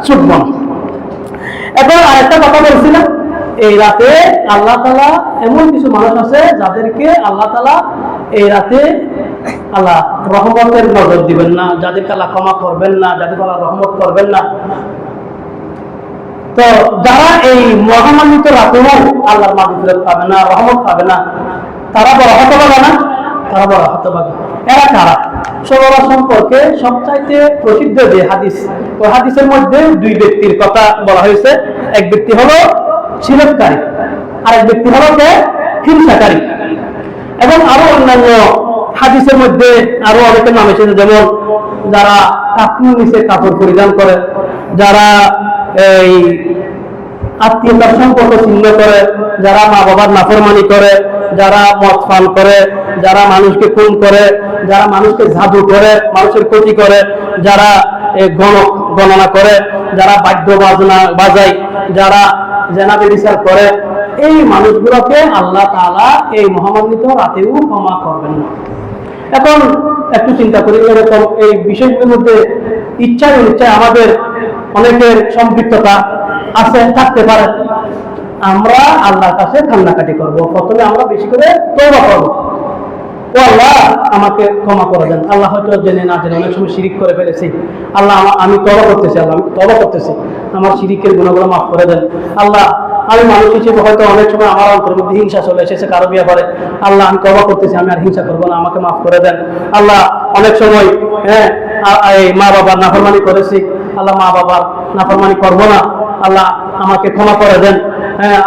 ছুটবো না। এখন আরেকটা কথা বলছিলাম, এই রাতে আল্লাহ তাআলা এমন কিছু মানুষ আছে যাদেরকে আল্লাহ তাআলা এই রাতে আল্লাহ রহমতের নজর দিবেন না, যাদেরকে আল্লাহ ক্ষমা করবেন না, যাদেরকে আল্লাহ রহমত করবেন না। তো যারা এই মহামান্বিত রাতেও আল্লাহর মাগফিরাত পাবে না, রহমত পাবে না, তারা বড় হতভাগা না? তারা বড় হতভাগা। এরা কারা? সবার সম্পর্কে সবচাইতে প্রসিদ্ধ যে হাদিস, ওই হাদিসের মধ্যে দুই ব্যক্তির কথা বলা হয়েছে। এক ব্যক্তি হলো সিলতকারী, আর এক ব্যক্তি হলো কে? হিংসাকারী। এবং আরো অন্যান্য হাদিসের মধ্যে আরো অনেকের নাম এসেছে, যেমন যারা কাপড় নিচে কাপড় পরিধান করে, যারা এই আত্মীয়তার সম্পর্ক ছিন্ন করে, যারা মা বাবার নাফরমানি করে, যারা মদ পান করে, যারা মানুষকে খুন করে, যারা মানুষকে জাদু করে, মানুষের ক্ষতি করে, যারা গণনা করে, যারা বাদ্য বাজনা বাজায়, যারা জেনা বিচার করে, এই মানুষগুলোকে আল্লাহ তাআলা এই মহামান্বিত রাতেও ক্ষমা করবেন না। এখন একটু চিন্তা করি, এরকম এই বিষয়গুলোর মধ্যে ইচ্ছায় অনিচ্ছায় আমাদের অনেকের সম্পৃক্ততা আছে, থাকতে পারে। আমরা আল্লাহর কাছে কান্নাকাটি করব, প্রথমে আমরা বেশি করে তওবা করব, ও আল্লাহ আমাকে ক্ষমা করে দেন। আল্লাহ হয়তো জেনে না জেনে অনেক সময় শিরিক করে ফেলেছি, আল্লাহ আমি তওবা করতেছি, আল্লাহ আমি তওবা করতেছি, আমার শিরিকের গুনাহগুলো মাফ করে দেন। আল্লাহ আমি মানুষ হিসেবে হয়তো অনেক সময় আমার অন্তরের মধ্যে হিংসা চলে এসেছে কারো বিয়ে করে, আল্লাহ আমি তওবা করতেছি, আমি আর হিংসা করবো না, আমাকে মাফ করে দেন। আল্লাহ অনেক সময় এই মা বাবার নাফরমানি করেছি, আল্লাহ মা বাবার নাফরমানি করবো না, আল্লাহ আমাকে ক্ষমা করে দেন।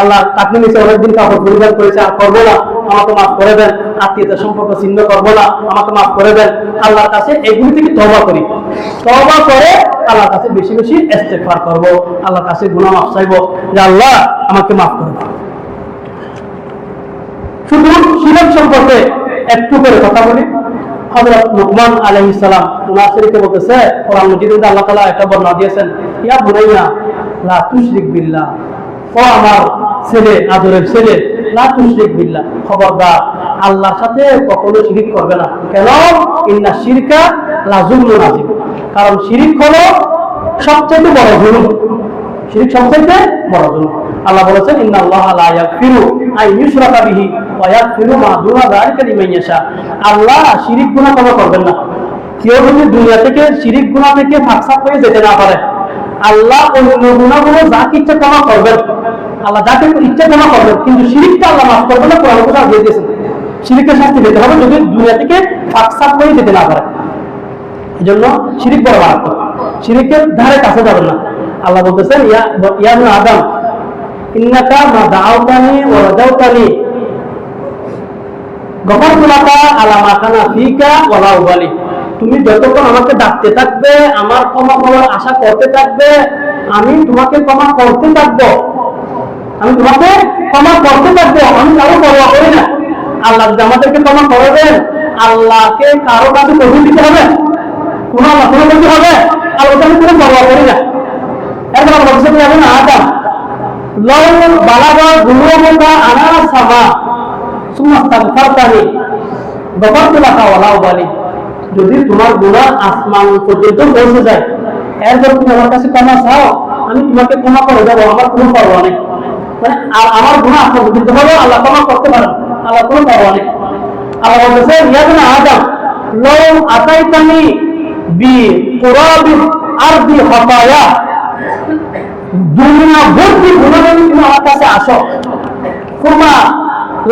আল্লাহ তাকে নিচে অনেকদিন কাপড় পরিধান করেছে, আর করবো না, আমাকে মাফ করে দেন। আত্মীয়তার সম্পর্ক ছিন্ন করবো না, আমাকে মাফ করে দেন। আল্লাহর কাছে এগুলি থেকে তওবা করি, তওবা করে আল্লাহর কাছে বেশি বেশি ইস্তেগফার করব, আল্লাহর কাছে গুনাহ মাফ চাইবো যে আল্লাহ আমাকে মাফ করে দেন। শুধু শিরক সম্পর্কে একটু করে কথা বলি। হযরত লুকমান আলাইহিস সালাম উনার শরীকে বলতেছে, কোরআন মাজিদে আল্লাহ তাআলা একটা বর্ণনা দিয়েছেন, ইয়া বুনাইয়া লা তুশরিক বিল্লাহ, ও আমার ছেলে, আদরের ছেলে, লা তুশরিক বিল্লাহ, খবরদার আল্লাহর সাথে কখনো শিরিক করবে না। কেন? ইন্না শিরকা লা যুলমুন আযীম, কারণ শিরিক হলো সবচেয়ে বড় জুলুম, শিরিক সবচেয়ে বড় জুলুম। আল্লাহ বলেছেন, ইন্নাল্লাহা লা ইয়াগফিরু আন ইউশরাকা বিহি ওয়া ইয়াগফিরু মা দুনা যালিকা লিমান ইয়াশা। আল্লাহ শিরিক গুনাহ ক্ষমা করবেন না। কেউ যদি দুনিয়া থেকে শিরিক গুনাহ থেকে ফাঁকসাপ হয়ে যেতে না পারে, আল্লাহ অন্য গুনাহগুলো যাকে ইচ্ছা ক্ষমা করবেন, আল্লাহ যাকে ইচ্ছা ক্ষমা করবেন, কিন্তু শিরিকটা আল্লাহ মাফ করবেন না। কোরআন কথা দিয়ে দিয়েছেন শিরিকের শাস্তি পেতে হবে যদি দুনিয়া থেকে ফাঁকসাপ হয়ে যেতে না পারে। এই জন্য শিরিক বড় মারাত্মক, শিরিকের ধারে কাছে যাবেন না। আল্লাহ বলতেছেন, ইয়া ইবনে আদম ইন্নাকা মা দাআউতানি ওয়া রাজাউতানি গফারতু লাকা আলা মা কানা ফিকা ওয়া লা উবালি। তুমি যতক্ষণ আমাকে ডাকতে থাকবে, আমার ক্ষমা পাওয়ার আশা করতে থাকবে, আমি তোমাকে ক্ষমা করতে থাকবো, আমি তোমাকে ক্ষমা করতে থাকবো, আমি কারো পরোয়া করি না। আল্লাহ যদি আমাদেরকে ক্ষমা করবেন, আল্লাহকে কারো কাছে কঠিন দিতে হবে, কোনো আল্লাহ কোনো করতে হবে, আল্লাহকে আমি কোনো পরোয়া করি না। এখন আমরা বলছি এখন আদম লও বালাগা গুরুমুকা আনা সামা সুম্মা তাগফারতানি গফারতু লাকা ওয়া লা উবালি। যদি তোমার গুনাহ আসমান পর্যন্ত পৌঁছে যায়, এরপর তুমি আমার কাছে ক্ষমা চাও, আমি তোমাকে ক্ষমা করে দেবো, আমার কোনো পরোয়া নেই। মানে আমার গুনাহ আসমান পর্যন্ত হলো, আল্লাহ ক্ষমা করতে পারেন, আল্লাহ কোনো পরোয়া নেই। আল্লাহ বলতেছে, ইয়া ইবনে আদম লাউ আতাইতানি বি কুরাবিল আরদি খাতায়া, দুনিয়া ভর্তি গুনাহ নিয়ে তুমি আমার কাছে আসো, সুম্মা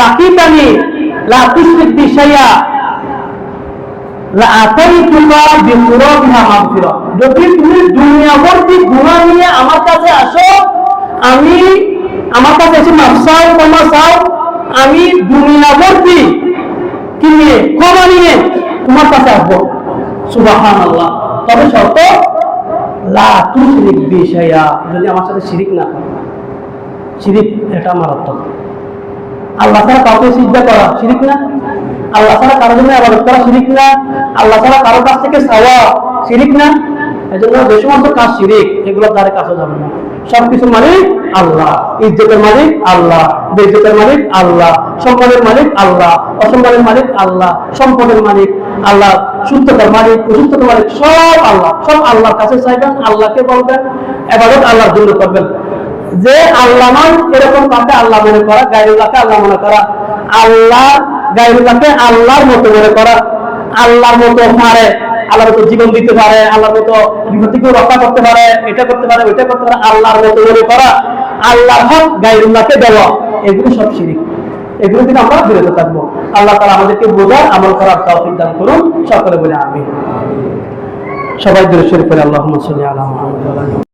লাকিতানি লা তুশরিক বি শাইআ লা আতাইতুকা বিকুরাবিহা মাগফিরা। যদি তুমি দুনিয়া ভর্তি গুনাহ নিয়ে আমার কাছে আসো, আমি আমার কাছে এসে মাফ চাও, ক্ষমা চাও, আমি দুনিয়া ভর্তি কি নিয়ে ক্ষমা নিয়ে তোমার কাছে আসবো। সুবহানাল্লাহ। তবে শর্ত লা তুশরিক বি শাইআ, যদি আমার সাথে শিরিক না করে। শিরিক এটা মারাত্মক। আল্লাহ ছাড়া কাউকে সিজদা করা শিরিক না? আল্লাহ ছাড়া কারোর জন্য ইবাদত করা শিরিক না? আল্লাহ ছাড়া কারোর কাছ থেকে চাওয়া শিরিক না? এজন্য যে সমস্ত কাজ শিরিক, এগুলোর দ্বারা কাছে যাবে না। সবকিছু মালিক আল্লাহ, ইজ্জতের মালিক আল্লাহ, বেইজ্জতের মালিক আল্লাহ, সম্মানের মালিক আল্লাহ, অসম্মানের মালিক আল্লাহ, সম্পদের মালিক আল্লাহ, সুস্থতার মালিক, অসুস্থতার মালিক সব আল্লাহ। সব আল্লাহর কাছে চাইবেন, আল্লাহকে বলবেন, ইবাদত আল্লাহর জন্য করবেন। যে আল্লাহ নয় এরকম কাউকে আল্লাহ মনে করা, গায়রুল্লাহকে আল্লাহ মনে করা, আল্লাহ গায়রুল্লাহকে আল্লাহর মতো মনে করা, আল্লাহর মতো পারে, আল্লাহর মতো জীবন দিতে পারে, আল্লাহর মতো বিপদ থেকে রক্ষা করতে পারে, এটা করতে পারে, ওইটা করতে পারে, আল্লাহর মতো মনে করা, আল্লাহর হক গায়রুল্লাহকে দেওয়া, এগুলো সব শিরিক। এগুলো থেকে আমরা বিরত থাকবো। আল্লাহ তাআলা আমাদেরকে বোঝার, আমল করার তৌফিক দান করুন। সকলে বলে আমিন। সবাই দুরূদ শরীফ পড়ে আল্লাহুম্মা সাল্লি আলা মুহাম্মাদ।